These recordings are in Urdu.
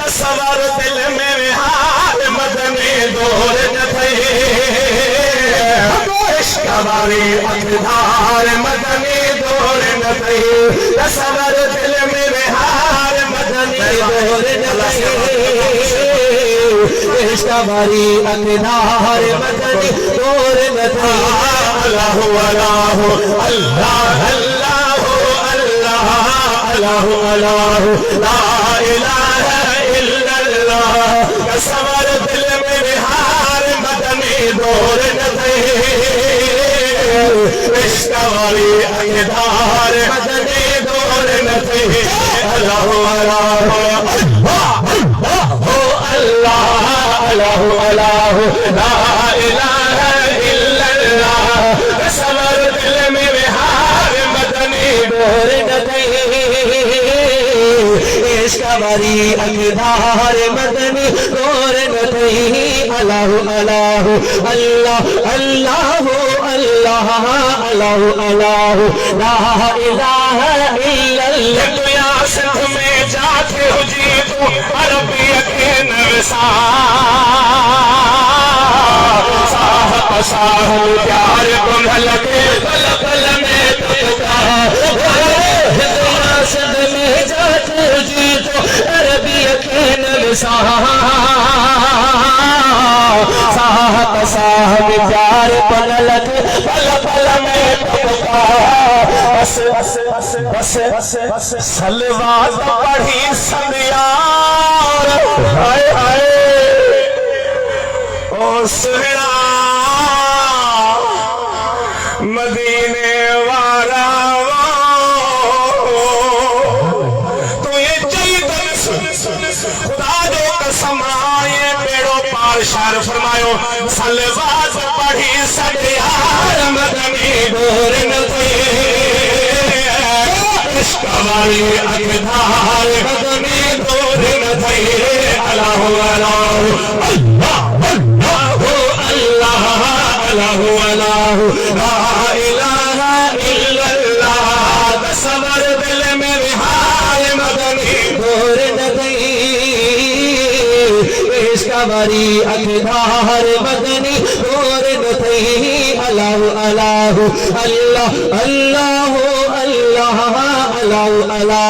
تصور دل میں حال مدنی دور نہ تھے عشق باری اقدار مدنی دور نہ تھے تصور دل میں حال مدنی دور نہ تھے عشق باری اقدار مدنی دور نہ تھے اللہ اللہ اللہ اللہ اللہ اللہ لا الہ الا اللہ تصور دل میں بہار مدنی دور نہ تھے عشق والی اقدار مدنی دور نہ تھے اللہ اللہ اللہ اللہ لا الہ الا اللہ تصور دل میں بہار مدنی دور نہ تھے عشق باری اقدار مدنی دور نہ تھے اللہ اللہ اللہ اللہ اللہ اللہ اللہ لا الہ الا اللہ تو یا سندھ میں جاتے ہو جی تو عربیت کے نوسان صاحب پیار کو نہ لگے پل پل میں تبکا سندھ میں جاتے ہو جی تو عربیت کے نوسان صاحب پیار کو نہ لگے پل پل میں تبکا بس سلوات پڑھی سمیار ہائے ہائے او سہنا مدینے وارا تو یہ چیتن خدا جو قسم آئے پیڑوں پار شعر فرمایو سلوات پڑھی سمیار مدنی دور نہ تھے عشق والی اقدار مدنی دور نہ تھے اللہ اللہ اللہ اللہ اللہ اللہ لا الہ الا اللہ تصور دل میں بہار مدنی دور نہ تھے عشق والی اقدار مدنی دور نہ تھے اللہ اللہ اللہ اللہ اللہ اللہ اللہ لا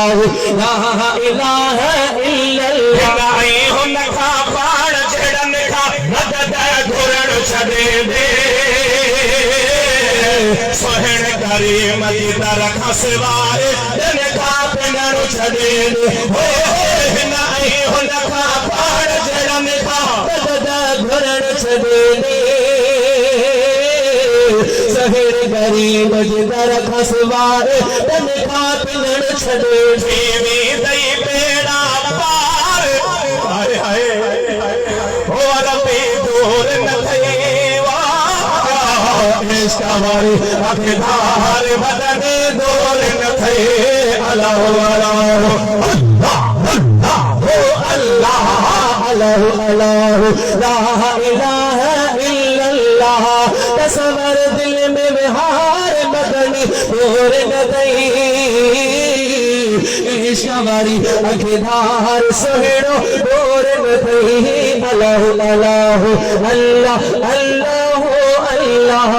الہ الا اللہ نائی ہن کھا پاڑ جڑن کھا مدد گھرن چھڑے دے سوہن کریم دی درخواست سوائے جن کھا پنن چھڑے دے نائی ہن کھا پاڑ جڑن کھا مدد گھرن چھڑے دے سہر غریب جدر خسوائے تن کھا پنن چھڑے جیوی دئی پیڑا پار ہائے ہائے ہو ربی دور نہ تھے عشق والی اقدار مدنی دور نہ تھے اللہ اللہ اللہ اللہ اللہ لا الہ الا اللہ تصور دل میں بہار مدنی دور نہ تھے عشق والی اقدار سہڑو دور نہ تھے اللہ اللہ اللہ اللہ اللہ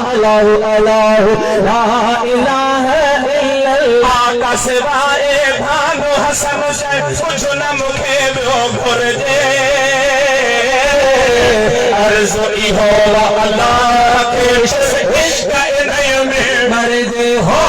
اللہ اللہ لا الہ الا اللہ آقا سوائے بھانو حسن سے کچھ نہ مکھے بیو گھر دے عرض ای ہو اللہ کے عشق انہیں میں مر دے ہو